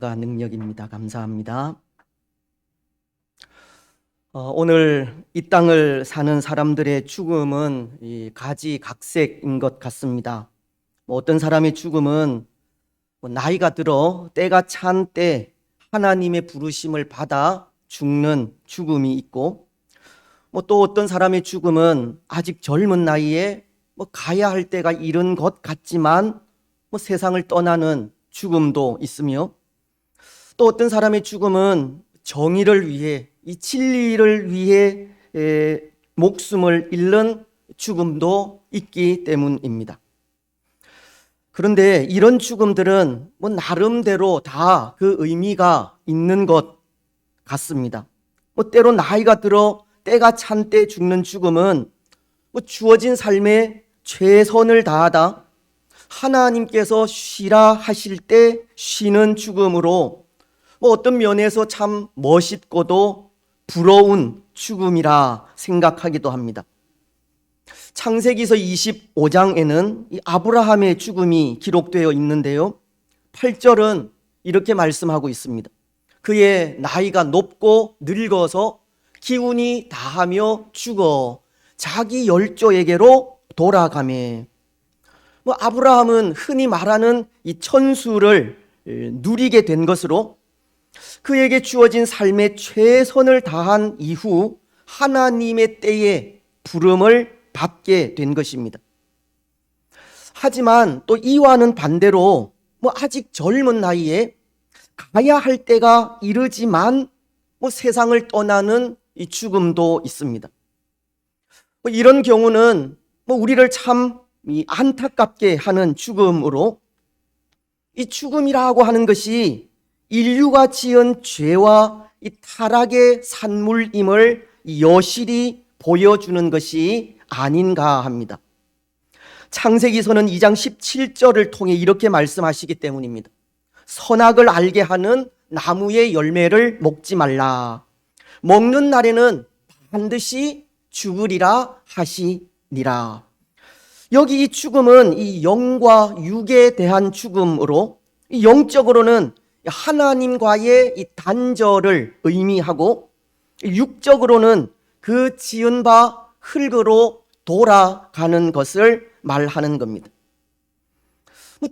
능력입니다. 감사합니다. 오늘 이 땅을 사는 사람들의 죽음은 가지각색인 것 같습니다. 어떤 사람의 죽음은 나이가 들어 때가 찬 때 하나님의 부르심을 받아 죽는 죽음이 있고, 또 어떤 사람의 죽음은 아직 젊은 나이에 가야 할 때가 이른 것 같지만 세상을 떠나는 죽음도 있으며, 또 어떤 사람의 죽음은 정의를 위해, 이 진리를 위해 목숨을 잃는 죽음도 있기 때문입니다. 그런데 이런 죽음들은 나름대로 다 그 의미가 있는 것 같습니다. 때로 나이가 들어 때가 찬 때 죽는 죽음은 주어진 삶에 최선을 다하다 하나님께서 쉬라 하실 때 쉬는 죽음으로 어떤 면에서 참 멋있고도 부러운 죽음이라 생각하기도 합니다. 창세기서 25장에는 이 아브라함의 죽음이 기록되어 있는데요, 8절은 이렇게 말씀하고 있습니다. 그의 나이가 높고 늙어서 기운이 다하며 죽어 자기 열조에게로 돌아가매. 아브라함은 흔히 말하는 이 천수를 누리게 된 것으로 그에게 주어진 삶의 최선을 다한 이후 하나님의 때에 부름을 받게 된 것입니다. 하지만 또 이와는 반대로 아직 젊은 나이에 가야 할 때가 이르지만 세상을 떠나는 이 죽음도 있습니다. 이런 경우는 우리를 참 안타깝게 하는 죽음으로, 이 죽음이라고 하는 것이 인류가 지은 죄와 이 타락의 산물임을 여실히 보여주는 것이 아닌가 합니다. 창세기서는 2장 17절을 통해 이렇게 말씀하시기 때문입니다. 선악을 알게 하는 나무의 열매를 먹지 말라. 먹는 날에는 반드시 죽으리라 하시니라. 여기 이 죽음은 이 영과 육에 대한 죽음으로, 영적으로는 하나님과의 이 단절을 의미하고, 육적으로는 그 지은 바 흙으로 돌아가는 것을 말하는 겁니다.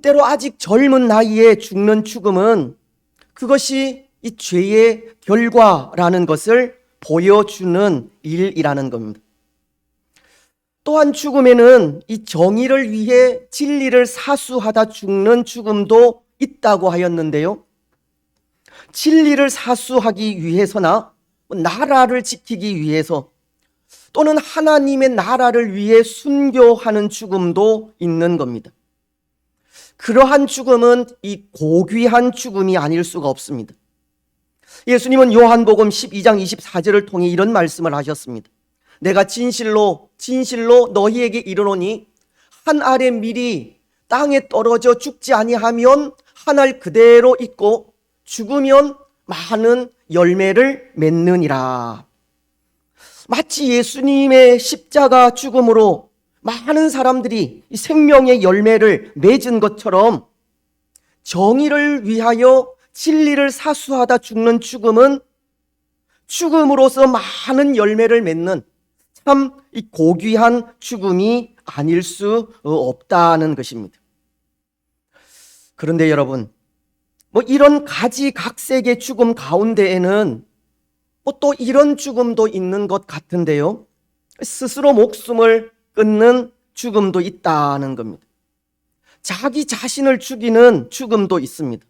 때로 아직 젊은 나이에 죽는 죽음은 그것이 이 죄의 결과라는 것을 보여주는 일이라는 겁니다. 또한 죽음에는 이 정의를 위해 진리를 사수하다 죽는 죽음도 있다고 하였는데요, 진리를 사수하기 위해서나 나라를 지키기 위해서 또는 하나님의 나라를 위해 순교하는 죽음도 있는 겁니다. 그러한 죽음은 이 고귀한 죽음이 아닐 수가 없습니다. 예수님은 요한복음 12장 24절을 통해 이런 말씀을 하셨습니다. 내가 진실로 진실로 너희에게 이르노니 한 알의 밀이 땅에 떨어져 죽지 아니하면 한 알 그대로 있고 죽으면 많은 열매를 맺느니라. 마치 예수님의 십자가 죽음으로 많은 사람들이 생명의 열매를 맺은 것처럼 정의를 위하여 진리를 사수하다 죽는 죽음은 죽음으로서 많은 열매를 맺는 참 고귀한 죽음이 아닐 수 없다는 것입니다. 그런데 여러분, 이런 가지각색의 죽음 가운데에는 또 이런 죽음도 있는 것 같은데요, 스스로 목숨을 끊는 죽음도 있다는 겁니다. 자기 자신을 죽이는 죽음도 있습니다.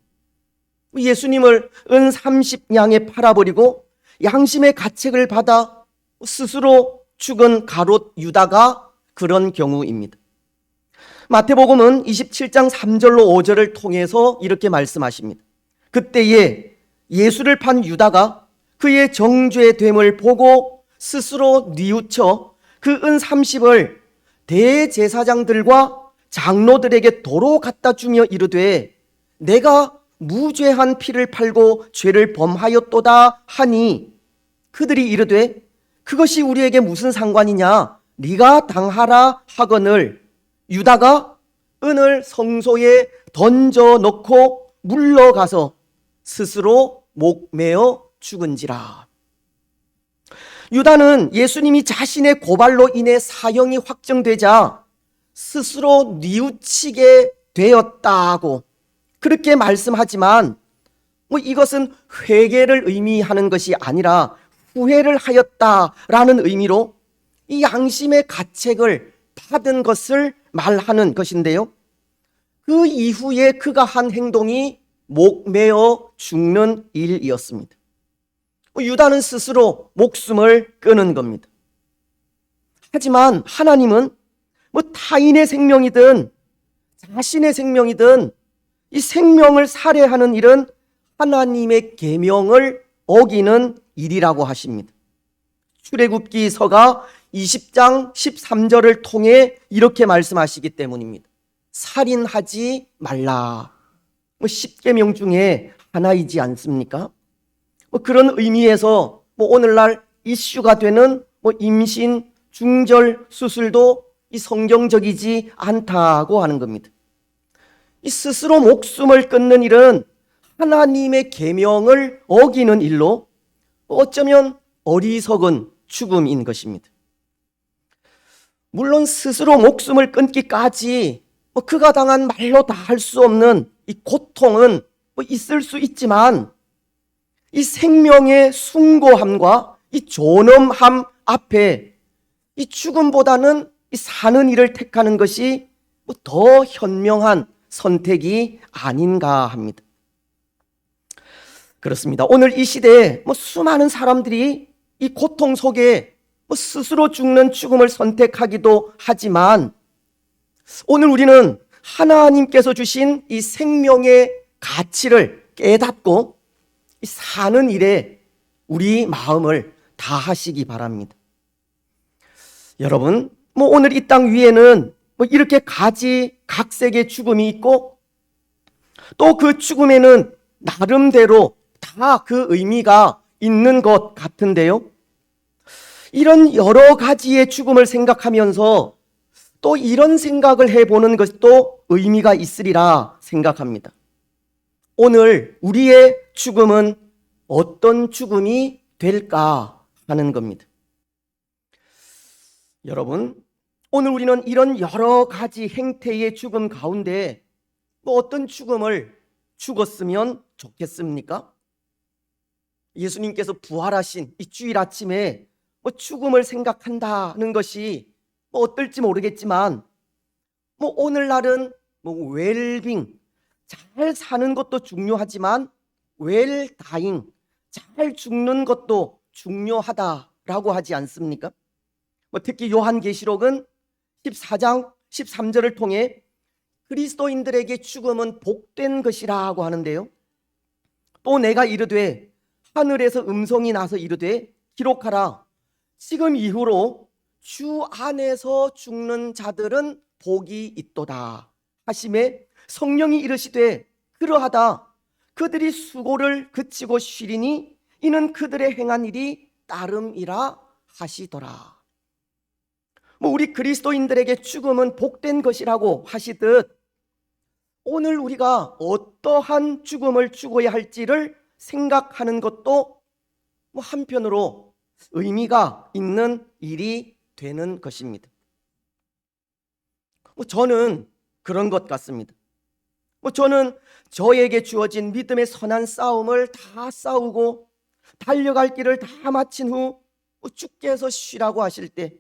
예수님을 은 30냥에 팔아버리고 양심의 가책을 받아 스스로 죽은 가롯 유다가 그런 경우입니다. 마태복음은 27장 3절로 5절을 통해서 이렇게 말씀하십니다. 그때에 예수를 판 유다가 그의 정죄됨을 보고 스스로 뉘우쳐 그 은 30을 대제사장들과 장로들에게 도로 갖다 주며 이르되 내가 무죄한 피를 팔고 죄를 범하였도다 하니, 그들이 이르되 그것이 우리에게 무슨 상관이냐, 네가 당하라 하거늘 유다가 은을 성소에 던져 넣고 물러가서 스스로 목매어 죽은지라. 유다는 예수님이 자신의 고발로 인해 사형이 확정되자 스스로 뉘우치게 되었다고 그렇게 말씀하지만 이것은 회개를 의미하는 것이 아니라 후회를 하였다라는 의미로 이 양심의 가책을 받은 것을 말하는 것인데요. 그 이후에 그가 한 행동이 목매어 죽는 일이었습니다. 유다는 스스로 목숨을 끊은 겁니다. 하지만 하나님은 타인의 생명이든 자신의 생명이든 이 생명을 살해하는 일은 하나님의 계명을 어기는 일이라고 하십니다. 출애굽기서가 20장 13절을 통해 이렇게 말씀하시기 때문입니다. 살인하지 말라. 10계명 중에 하나이지 않습니까? 그런 의미에서 오늘날 이슈가 되는 임신, 중절 수술도 이 성경적이지 않다고 하는 겁니다. 이 스스로 목숨을 끊는 일은 하나님의 계명을 어기는 일로 어쩌면 어리석은 죽음인 것입니다. 물론 스스로 목숨을 끊기까지 그가 당한 말로 다 할 수 없는 이 고통은 있을 수 있지만 이 생명의 숭고함과 이 존엄함 앞에 이 죽음보다는 이 사는 일을 택하는 것이 더 현명한 선택이 아닌가 합니다. 그렇습니다. 오늘 이 시대에 수많은 사람들이 이 고통 속에 스스로 죽는 죽음을 선택하기도 하지만 오늘 우리는 하나님께서 주신 이 생명의 가치를 깨닫고 사는 일에 우리 마음을 다하시기 바랍니다. 여러분, 오늘 이 땅 위에는 이렇게 가지각색의 죽음이 있고 또 그 죽음에는 나름대로 다 그 의미가 있는 것 같은데요. 이런 여러 가지의 죽음을 생각하면서 또 이런 생각을 해보는 것도 의미가 있으리라 생각합니다. 오늘 우리의 죽음은 어떤 죽음이 될까 하는 겁니다. 여러분, 오늘 우리는 이런 여러 가지 행태의 죽음 가운데 어떤 죽음을 죽었으면 좋겠습니까? 예수님께서 부활하신 이 주일 아침에 죽음을 생각한다는 것이 어떨지 모르겠지만 오늘날은 웰빙, 잘 사는 것도 중요하지만 웰다잉, 잘 죽는 것도 중요하다라고 하지 않습니까? 특히 요한계시록은 14장 13절을 통해 그리스도인들에게 죽음은 복된 것이라고 하는데요. 또 내가 이르되 하늘에서 음성이 나서 이르되 기록하라. 지금 이후로 주 안에서 죽는 자들은 복이 있도다 하심에 성령이 이르시되 그러하다. 그들이 수고를 그치고 쉬리니 이는 그들의 행한 일이 따름이라 하시더라. 우리 그리스도인들에게 죽음은 복된 것이라고 하시듯 오늘 우리가 어떠한 죽음을 죽어야 할지를 생각하는 것도 한편으로 의미가 있는 일이 되는 것입니다. 저는 그런 것 같습니다. 저는 저에게 주어진 믿음의 선한 싸움을 다 싸우고 달려갈 길을 다 마친 후 주께서 쉬라고 하실 때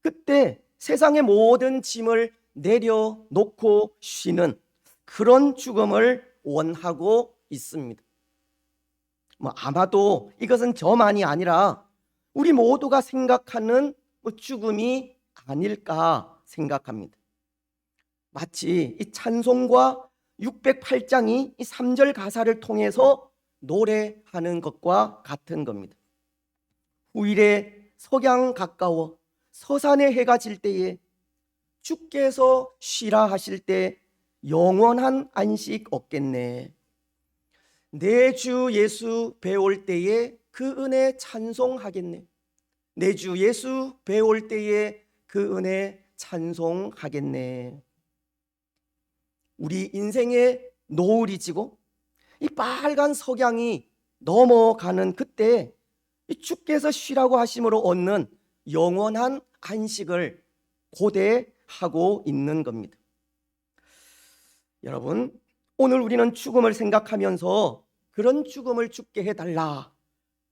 그때 세상의 모든 짐을 내려놓고 쉬는 그런 죽음을 원하고 있습니다. 아마도 이것은 저만이 아니라 우리 모두가 생각하는 죽음이 아닐까 생각합니다. 마치 이 찬송과 608장이 이 3절 가사를 통해서 노래하는 것과 같은 겁니다. 후일에 석양 가까워 서산의 해가 질 때에 주께서 쉬라 하실 때 영원한 안식 얻겠네. 내 주 예수 배올 때에 그 은혜 찬송하겠네. 내 주 예수 배올 때에 그 은혜 찬송하겠네. 우리 인생의 노을이 지고 이 빨간 석양이 넘어가는 그때 이 주께서 쉬라고 하심으로 얻는 영원한 안식을 고대하고 있는 겁니다. 여러분, 오늘 우리는 죽음을 생각하면서 그런 죽음을 죽게 해달라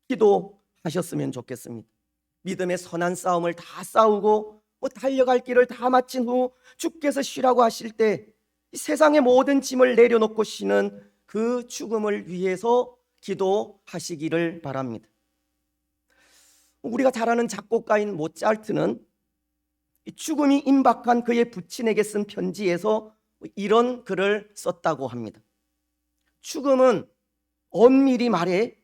기도하셨으면 좋겠습니다. 믿음의 선한 싸움을 다 싸우고 달려갈 길을 다 마친 후 주께서 쉬라고 하실 때 이 세상의 모든 짐을 내려놓고 쉬는 그 죽음을 위해서 기도하시기를 바랍니다. 우리가 잘 아는 작곡가인 모차르트는 죽음이 임박한 그의 부친에게 쓴 편지에서 이런 글을 썼다고 합니다. 죽음은 엄밀히 말해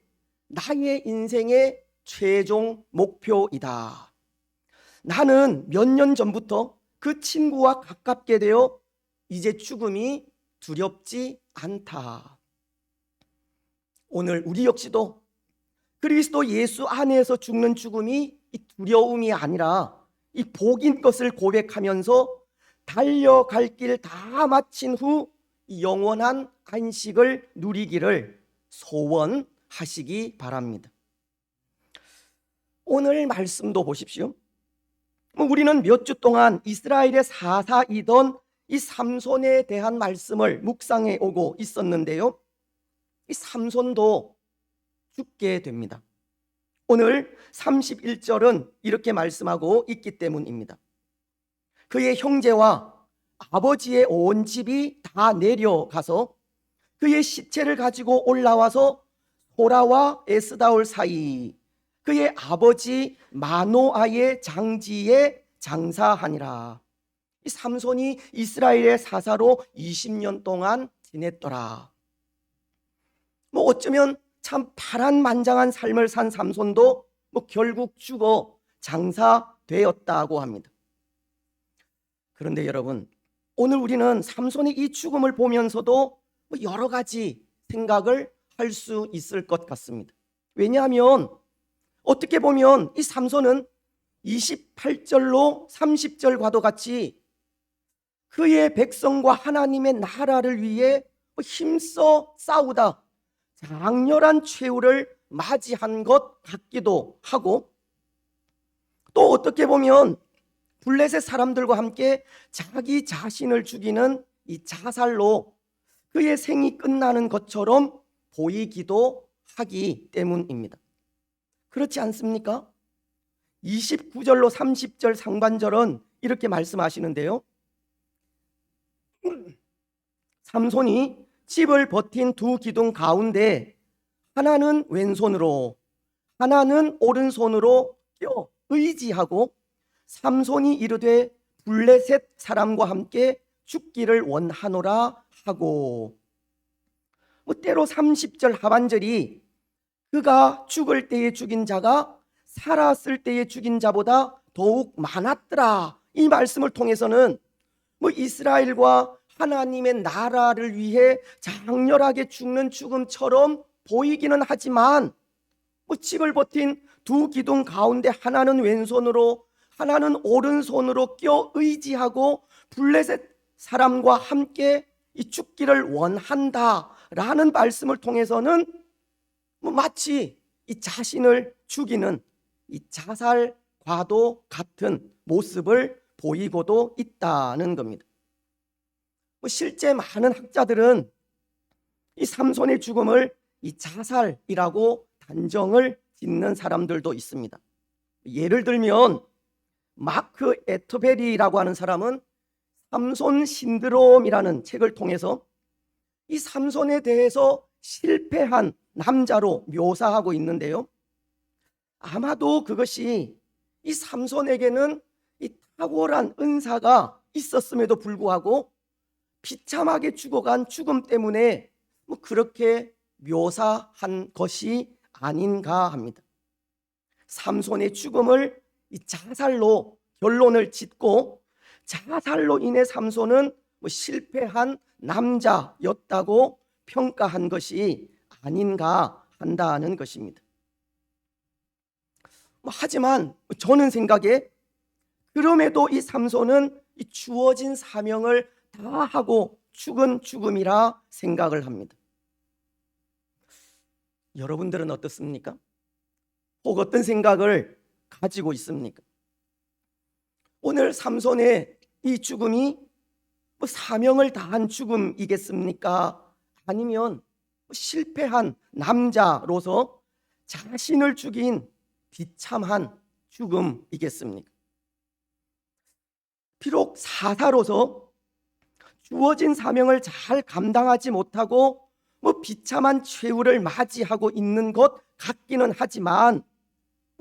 나의 인생의 최종 목표이다. 나는 몇 년 전부터 그 친구와 가깝게 되어 이제 죽음이 두렵지 않다. 오늘 우리 역시도 그리스도 예수 안에서 죽는 죽음이 이 두려움이 아니라 이 복인 것을 고백하면서 달려갈 길 다 마친 후 영원한 안식을 누리기를 소원하시기 바랍니다. 오늘 말씀도 보십시오. 우리는 몇 주 동안 이스라엘의 사사이던 이 삼손에 대한 말씀을 묵상해 오고 있었는데요, 이 삼손도 죽게 됩니다. 오늘 31절은 이렇게 말씀하고 있기 때문입니다. 그의 형제와 아버지의 온 집이 다 내려가서 그의 시체를 가지고 올라와서 소라와 에스다올 사이 그의 아버지 마노아의 장지에 장사하니라. 이 삼손이 이스라엘의 사사로 20년 동안 지냈더라. 어쩌면 참 파란만장한 삶을 산 삼손도 결국 죽어 장사되었다고 합니다. 그런데 여러분, 오늘 우리는 삼손의 이 죽음을 보면서도 여러 가지 생각을 할 수 있을 것 같습니다. 왜냐하면 어떻게 보면 이 삼손은 28절로 30절과도 같이 그의 백성과 하나님의 나라를 위해 힘써 싸우다 장렬한 최후를 맞이한 것 같기도 하고, 또 어떻게 보면 블레셋 사람들과 함께 자기 자신을 죽이는 이 자살로 그의 생이 끝나는 것처럼 보이기도 하기 때문입니다. 그렇지 않습니까? 29절로 30절 상반절은 이렇게 말씀하시는데요, 삼손이 집을 버틴 두 기둥 가운데 하나는 왼손으로 하나는 오른손으로 껴 의지하고 삼손이 이르되 블레셋 사람과 함께 죽기를 원하노라 하고, 때로 30절 하반절이 그가 죽을 때에 죽인 자가 살았을 때에 죽인 자보다 더욱 많았더라, 이 말씀을 통해서는 이스라엘과 하나님의 나라를 위해 장렬하게 죽는 죽음처럼 보이기는 하지만 집을 버틴 두 기둥 가운데 하나는 왼손으로 하나는 오른손으로 껴 의지하고 블레셋 사람과 함께 이 죽기를 원한다라는 말씀을 통해서는 마치 이 자신을 죽이는 이 자살과도 같은 모습을 보이고도 있다는 겁니다. 실제 많은 학자들은 이 삼손의 죽음을 이 자살이라고 단정을 짓는 사람들도 있습니다. 예를 들면 마크 에토베리라고 하는 사람은 삼손 신드롬이라는 책을 통해서 이 삼손에 대해서 실패한 남자로 묘사하고 있는데요, 아마도 그것이 이 삼손에게는 이 탁월한 은사가 있었음에도 불구하고 비참하게 죽어간 죽음 때문에 그렇게 묘사한 것이 아닌가 합니다. 삼손의 죽음을 이 자살로 결론을 짓고 자살로 인해 삼손은 실패한 남자였다고 평가한 것이 아닌가 한다는 것입니다. 하지만 저는 생각에 그럼에도 이 삼손은 이 주어진 사명을 다 하고 죽은 죽음이라 생각을 합니다. 여러분들은 어떻습니까? 혹 어떤 생각을 가지고 있습니까? 오늘 삼손의 이 죽음이 사명을 다한 죽음이겠습니까? 아니면 실패한 남자로서 자신을 죽인 비참한 죽음이겠습니까? 비록 사사로서 주어진 사명을 잘 감당하지 못하고 비참한 최후를 맞이하고 있는 것 같기는 하지만,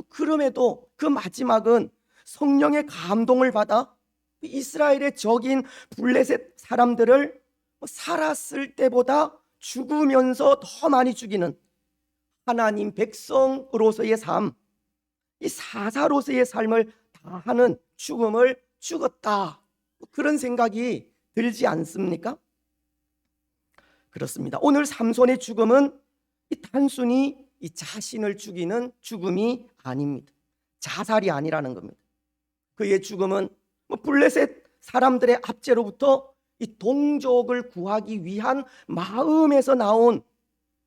그럼에도 그 마지막은 성령의 감동을 받아 이스라엘의 적인 블레셋 사람들을 살았을 때보다 죽으면서 더 많이 죽이는 하나님 백성으로서의 삶, 이 사사로서의 삶을 다하는 죽음을 죽었다, 그런 생각이 들지 않습니까? 그렇습니다. 오늘 삼손의 죽음은 단순히 이 자신을 죽이는 죽음이 아닙니다. 자살이 아니라는 겁니다. 그의 죽음은 블레셋 사람들의 압제로부터 이 동족을 구하기 위한 마음에서 나온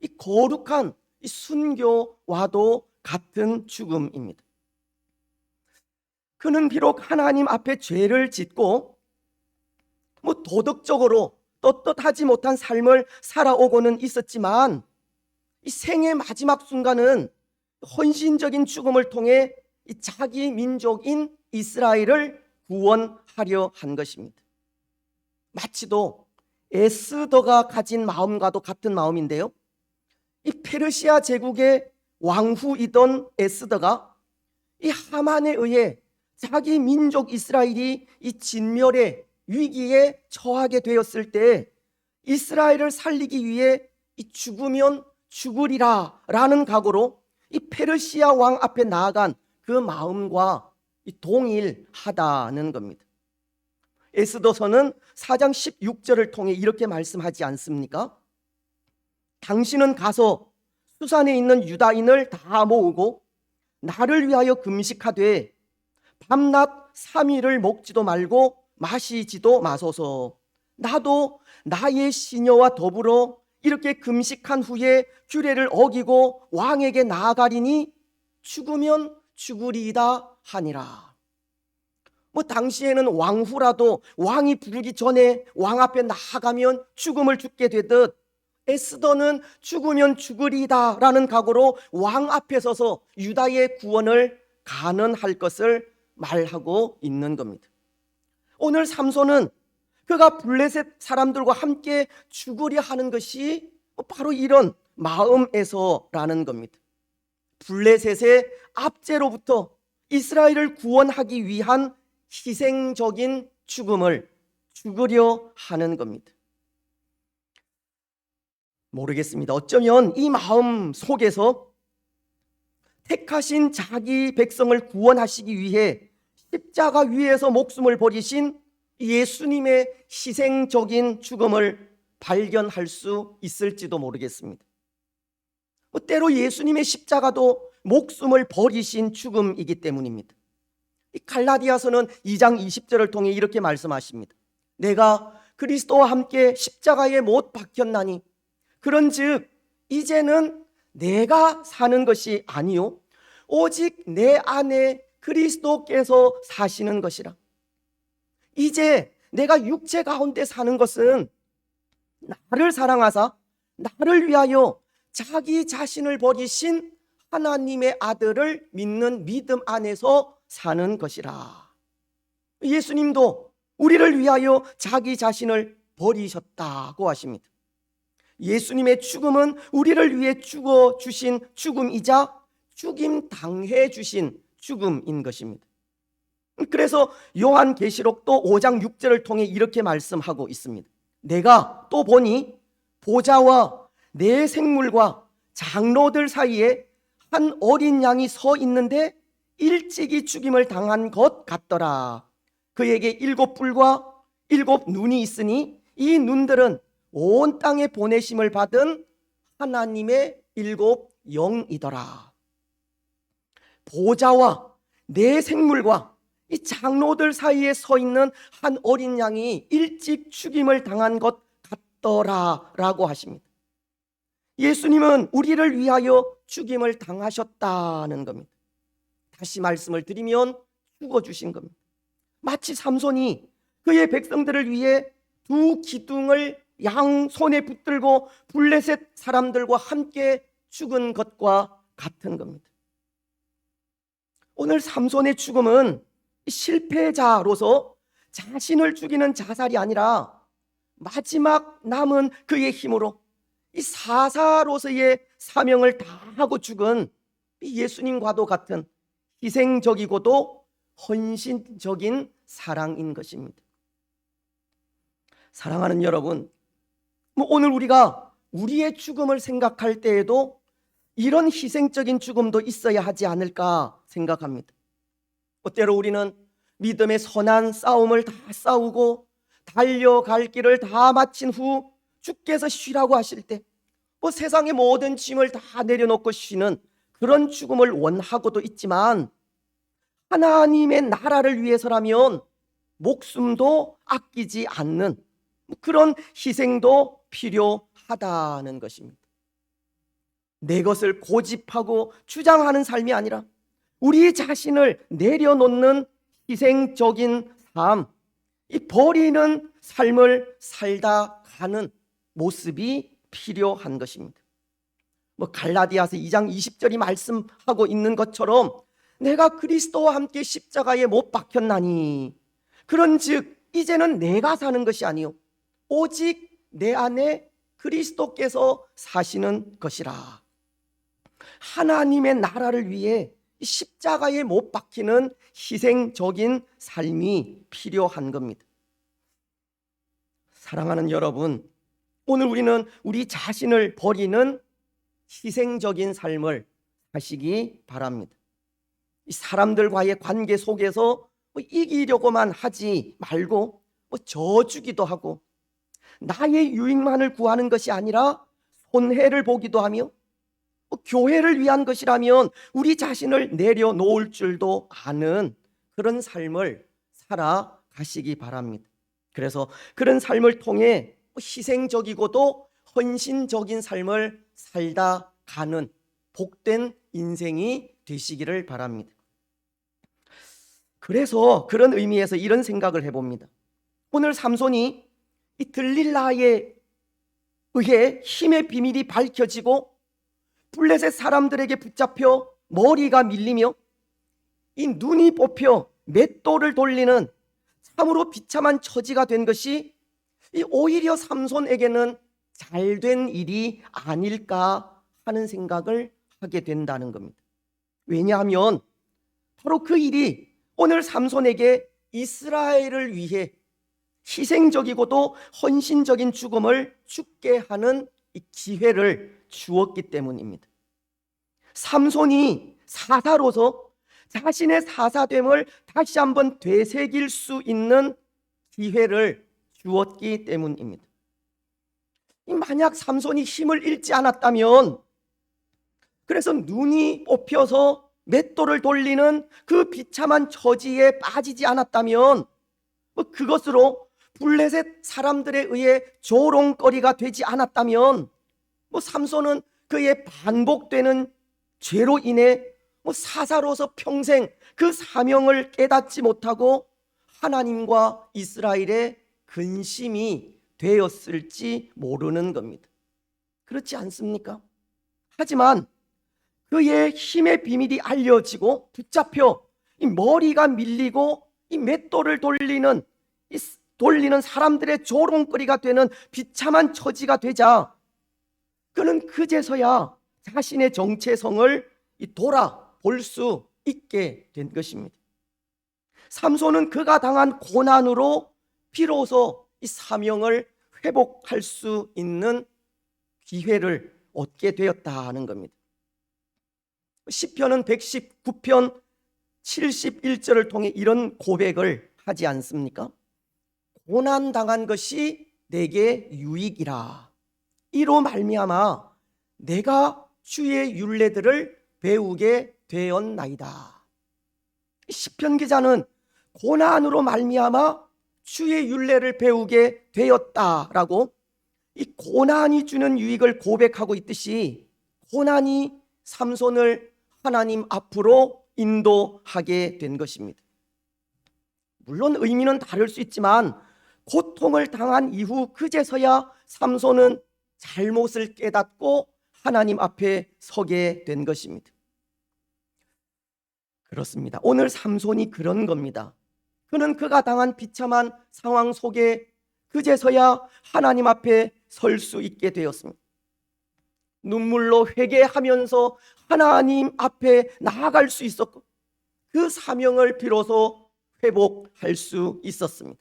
이 거룩한 이 순교와도 같은 죽음입니다. 그는 비록 하나님 앞에 죄를 짓고 도덕적으로 떳떳하지 못한 삶을 살아오고는 있었지만, 이 생의 마지막 순간은 헌신적인 죽음을 통해 이 자기 민족인 이스라엘을 구원하려 한 것입니다. 마치도 에스더가 가진 마음과도 같은 마음인데요, 이 페르시아 제국의 왕후이던 에스더가 이 하만에 의해 자기 민족 이스라엘이 이 진멸의 위기에 처하게 되었을 때 이스라엘을 살리기 위해 이 죽으면 죽으리라 라는 각오로 이 페르시아 왕 앞에 나아간 그 마음과 동일하다는 겁니다. 에스더서는 4장 16절을 통해 이렇게 말씀하지 않습니까? 당신은 가서 수산에 있는 유다인을 다 모으고 나를 위하여 금식하되 밤낮 3일을 먹지도 말고 마시지도 마소서. 나도 나의 시녀와 더불어 이렇게 금식한 후에 규례를 어기고 왕에게 나아가리니 죽으면 죽으리이다 하니라. 당시에는 왕후라도 왕이 부르기 전에 왕 앞에 나아가면 죽음을 죽게 되듯, 에스더는 죽으면 죽으리이다 라는 각오로 왕 앞에 서서 유다의 구원을 가능할 것을 말하고 있는 겁니다. 오늘 삼손은 그가 블레셋 사람들과 함께 죽으려 하는 것이 바로 이런 마음에서라는 겁니다. 블레셋의 압제로부터 이스라엘을 구원하기 위한 희생적인 죽음을 죽으려 하는 겁니다. 모르겠습니다. 어쩌면 이 마음 속에서 택하신 자기 백성을 구원하시기 위해 십자가 위에서 목숨을 버리신 예수님의 희생적인 죽음을 발견할 수 있을지도 모르겠습니다. 때로 예수님의 십자가도 목숨을 버리신 죽음이기 때문입니다. 갈라디아서는 2장 20절을 통해 이렇게 말씀하십니다. 내가 그리스도와 함께 십자가에 못 박혔나니 그런즉 이제는 내가 사는 것이 아니요 오직 내 안에 그리스도께서 사시는 것이라. 이제 내가 육체 가운데 사는 것은 나를 사랑하사 나를 위하여 자기 자신을 버리신 하나님의 아들을 믿는 믿음 안에서 사는 것이라. 예수님도 우리를 위하여 자기 자신을 버리셨다고 하십니다. 예수님의 죽음은 우리를 위해 죽어 주신 죽음이자 죽임 당해 주신 죽음인 것입니다. 그래서 요한계시록도 5장 6절을 통해 이렇게 말씀하고 있습니다. 내가 또 보니 보좌와 내 생물과 장로들 사이에 한 어린 양이 서 있는데 일찍이 죽임을 당한 것 같더라. 그에게 7뿔과 7눈이 있으니 이 눈들은 온 땅에 보내심을 받은 하나님의 7영이더라. 보좌와 내 생물과 이 장로들 사이에 서 있는 한 어린 양이 일찍 죽임을 당한 것 같더라 라고 하십니다. 예수님은 우리를 위하여 죽임을 당하셨다는 겁니다. 다시 말씀을 드리면 죽어주신 겁니다. 마치 삼손이 그의 백성들을 위해 두 기둥을 양 손에 붙들고 블레셋 사람들과 함께 죽은 것과 같은 겁니다. 오늘 삼손의 죽음은 실패자로서 자신을 죽이는 자살이 아니라 마지막 남은 그의 힘으로 이 사사로서의 사명을 다하고 죽은 예수님과도 같은 희생적이고도 헌신적인 사랑인 것입니다. 사랑하는 여러분, 오늘 우리가 우리의 죽음을 생각할 때에도 이런 희생적인 죽음도 있어야 하지 않을까 생각합니다. 때로 우리는 믿음의 선한 싸움을 다 싸우고 달려갈 길을 다 마친 후 주께서 쉬라고 하실 때 세상의 모든 짐을 다 내려놓고 쉬는 그런 죽음을 원하고도 있지만, 하나님의 나라를 위해서라면 목숨도 아끼지 않는 그런 희생도 필요하다는 것입니다. 내 것을 고집하고 주장하는 삶이 아니라 우리 자신을 내려놓는 희생적인 삶, 이 버리는 삶을 살다 가는 모습이 필요한 것입니다. 갈라디아서 2장 20절이 말씀하고 있는 것처럼 내가 그리스도와 함께 십자가에 못 박혔나니 그런즉 이제는 내가 사는 것이 아니요 오직 내 안에 그리스도께서 사시는 것이라. 하나님의 나라를 위해 십자가에 못 박히는 희생적인 삶이 필요한 겁니다. 사랑하는 여러분, 오늘 우리는 우리 자신을 버리는 희생적인 삶을 사시기 바랍니다. 사람들과의 관계 속에서 이기려고만 하지 말고 져주기도 하고 나의 유익만을 구하는 것이 아니라 손해를 보기도 하며 교회를 위한 것이라면 우리 자신을 내려놓을 줄도 아는 그런 삶을 살아가시기 바랍니다. 그래서 그런 삶을 통해 희생적이고도 헌신적인 삶을 살다 가는 복된 인생이 되시기를 바랍니다. 그래서 그런 의미에서 이런 생각을 해봅니다. 오늘 삼손이 이 들릴라에 의해 힘의 비밀이 밝혀지고 블레셋 사람들에게 붙잡혀 머리가 밀리며 이 눈이 뽑혀 맷돌을 돌리는 참으로 비참한 처지가 된 것이 오히려 삼손에게는 잘된 일이 아닐까 하는 생각을 하게 된다는 겁니다. 왜냐하면 바로 그 일이 오늘 삼손에게 이스라엘을 위해 희생적이고도 헌신적인 죽음을 죽게 하는 이 기회를 주었기 때문입니다. 삼손이 사사로서 자신의 사사됨을 다시 한번 되새길 수 있는 기회를 주었기 때문입니다. 만약 삼손이 힘을 잃지 않았다면, 그래서 눈이 뽑혀서 맷돌을 돌리는 그 비참한 처지에 빠지지 않았다면 그것으로 블레셋 사람들에 의해 조롱거리가 되지 않았다면 삼손은 그의 반복되는 죄로 인해 사사로서 평생 그 사명을 깨닫지 못하고 하나님과 이스라엘의 근심이 되었을지 모르는 겁니다. 그렇지 않습니까? 하지만 그의 힘의 비밀이 알려지고 붙잡혀 이 머리가 밀리고 이 맷돌을 돌리는 사람들의 조롱거리가 되는 비참한 처지가 되자 그는 그제서야 자신의 정체성을 돌아볼 수 있게 된 것입니다. 삼손은 그가 당한 고난으로 비로소 이 사명을 회복할 수 있는 기회를 얻게 되었다는 겁니다. 시편은 119편 71절을 통해 이런 고백을 하지 않습니까? 고난당한 것이 내게 유익이라. 이로 말미암아 내가 주의 율례들을 배우게 되었나이다. 시편 기자는 고난으로 말미암아 주의 율례를 배우게 되었다라고 이 고난이 주는 유익을 고백하고 있듯이 고난이 삼손을 하나님 앞으로 인도하게 된 것입니다. 물론 의미는 다를 수 있지만 고통을 당한 이후 그제서야 삼손은 잘못을 깨닫고 하나님 앞에 서게 된 것입니다. 그렇습니다. 오늘 삼손이 그런 겁니다. 그는 그가 당한 비참한 상황 속에 그제서야 하나님 앞에 설 수 있게 되었습니다. 눈물로 회개하면서 하나님 앞에 나아갈 수 있었고 그 사명을 비로소 회복할 수 있었습니다.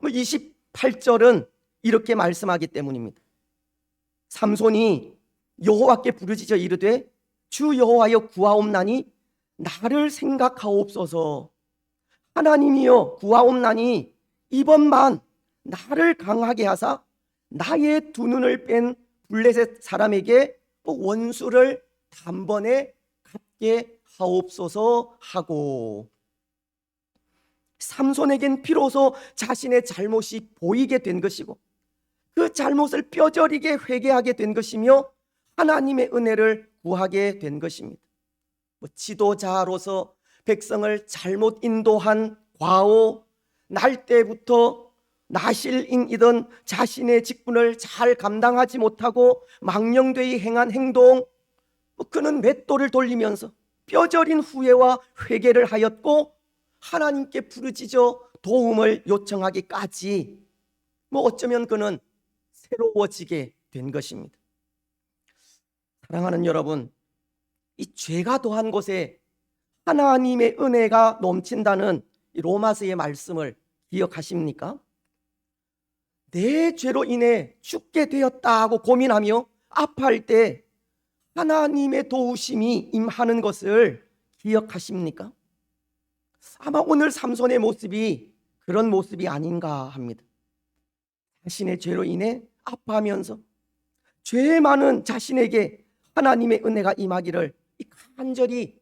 28절은 이렇게 말씀하기 때문입니다. 삼손이 여호와께 부르짖어 이르되 주 여호와여 구하옵나니 나를 생각하옵소서. 하나님이여 구하옵나니 이번만 나를 강하게 하사 나의 두 눈을 뺀 블레셋 사람에게 원수를 단번에 갚게 하옵소서 하고, 삼손에겐 비로소 자신의 잘못이 보이게 된 것이고 그 잘못을 뼈저리게 회개하게 된 것이며 하나님의 은혜를 구하게 된 것입니다. 지도자로서 백성을 잘못 인도한 과오, 날 때부터 나실인이던 자신의 직분을 잘 감당하지 못하고 망령되이 행한 행동, 그는 맷돌을 돌리면서 뼈저린 후회와 회개를 하였고 하나님께 부르짖어 도움을 요청하기까지 어쩌면 그는 새로워지게 된 것입니다. 사랑하는 여러분, 이 죄가 더한 곳에 하나님의 은혜가 넘친다는 이 로마서의 말씀을 기억하십니까? 내 죄로 인해 죽게 되었다 하고 고민하며 아파할 때 하나님의 도우심이 임하는 것을 기억하십니까? 아마 오늘 삼손의 모습이 그런 모습이 아닌가 합니다. 자신의 죄로 인해 아파하면서 죄 많은 자신에게 하나님의 은혜가 임하기를 간절히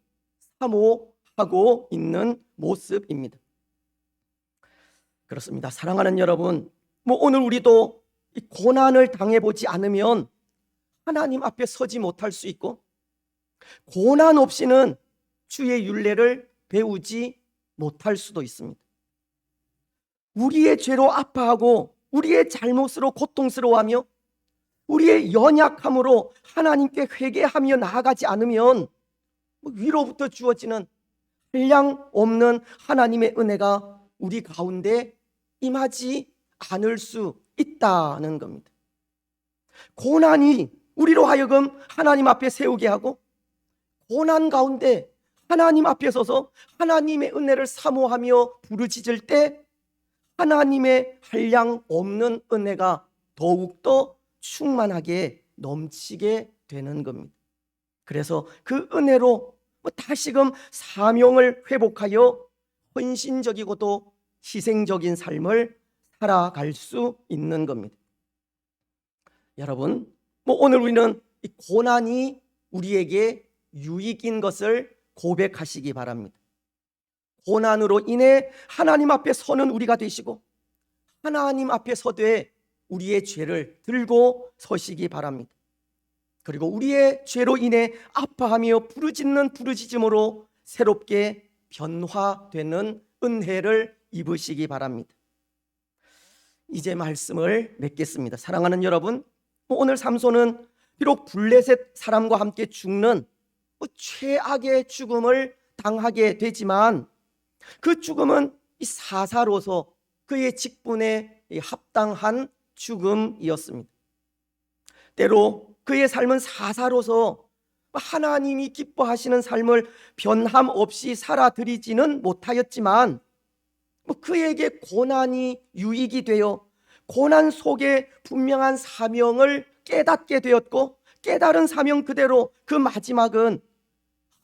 사모하고 있는 모습입니다. 그렇습니다. 사랑하는 여러분, 오늘 우리도 이 고난을 당해보지 않으면 하나님 앞에 서지 못할 수 있고 고난 없이는 주의 율례를 배우지 못할 수도 있습니다. 우리의 죄로 아파하고 우리의 잘못으로 고통스러워하며 우리의 연약함으로 하나님께 회개하며 나아가지 않으면 위로부터 주어지는 한량 없는 하나님의 은혜가 우리 가운데 임하지 않을 수 있다는 겁니다. 고난이 우리로 하여금 하나님 앞에 세우게 하고 고난 가운데 하나님 앞에 서서 하나님의 은혜를 사모하며 부르짖을 때 하나님의 한량 없는 은혜가 더욱더 충만하게 넘치게 되는 겁니다. 그래서 그 은혜로 다시금 사명을 회복하여 헌신적이고도 희생적인 삶을 살아갈 수 있는 겁니다. 여러분, 오늘 우리는 이 고난이 우리에게 유익인 것을 고백하시기 바랍니다. 고난으로 인해 하나님 앞에 서는 우리가 되시고 하나님 앞에 서되 우리의 죄를 들고 서시기 바랍니다. 그리고 우리의 죄로 인해 아파하며 부르짖는 부르짖음으로 새롭게 변화되는 은혜를 입으시기 바랍니다. 이제 말씀을 맺겠습니다. 사랑하는 여러분, 오늘 삼손은 비록 블레셋 사람과 함께 죽는 최악의 죽음을 당하게 되지만 그 죽음은 사사로서 그의 직분에 합당한 죽음이었습니다. 때로 그의 삶은 사사로서 하나님이 기뻐하시는 삶을 변함없이 살아들이지는 못하였지만 그에게 고난이 유익이 되어 고난 속에 분명한 사명을 깨닫게 되었고 깨달은 사명 그대로 그 마지막은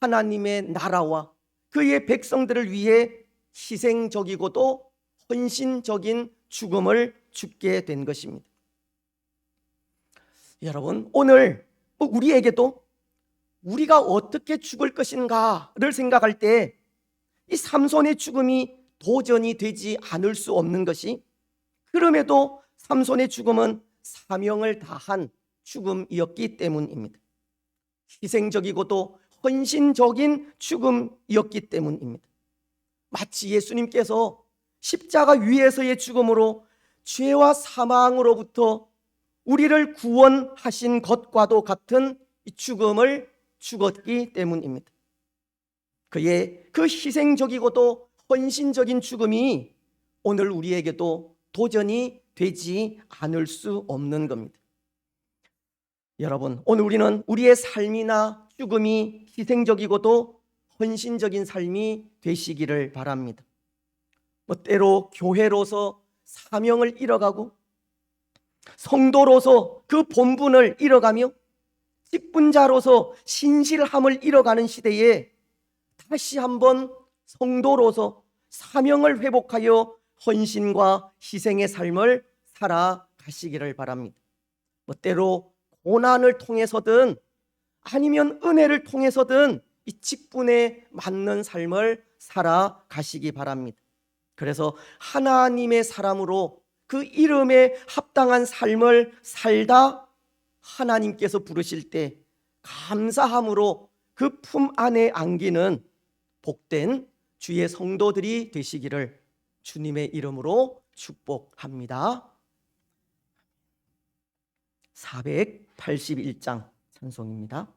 하나님의 나라와 그의 백성들을 위해 희생적이고도 헌신적인 죽음을 죽게 된 것입니다. 여러분, 오늘 우리에게도 우리가 어떻게 죽을 것인가를 생각할 때 이 삼손의 죽음이 도전이 되지 않을 수 없는 것이, 그럼에도 삼손의 죽음은 사명을 다한 죽음이었기 때문입니다. 희생적이고도 헌신적인 죽음이었기 때문입니다. 마치 예수님께서 십자가 위에서의 죽음으로 죄와 사망으로부터 우리를 구원하신 것과도 같은 이 죽음을 죽었기 때문입니다. 그의 그 희생적이고도 헌신적인 죽음이 오늘 우리에게도 도전이 되지 않을 수 없는 겁니다. 여러분, 오늘 우리는 우리의 삶이나 죽음이 희생적이고도 헌신적인 삶이 되시기를 바랍니다. 때로 교회로서 사명을 잃어가고 성도로서 그 본분을 잃어가며 직분자로서 신실함을 잃어가는 시대에 다시 한번 성도로서 사명을 회복하여 헌신과 희생의 삶을 살아가시기를 바랍니다. 때로 고난을 통해서든 아니면 은혜를 통해서든 이 직분에 맞는 삶을 살아가시기 바랍니다. 그래서 하나님의 사람으로 그 이름에 합당한 삶을 살다 하나님께서 부르실 때 감사함으로 그 품 안에 안기는 복된 주의 성도들이 되시기를 주님의 이름으로 축복합니다. 481장 찬송입니다.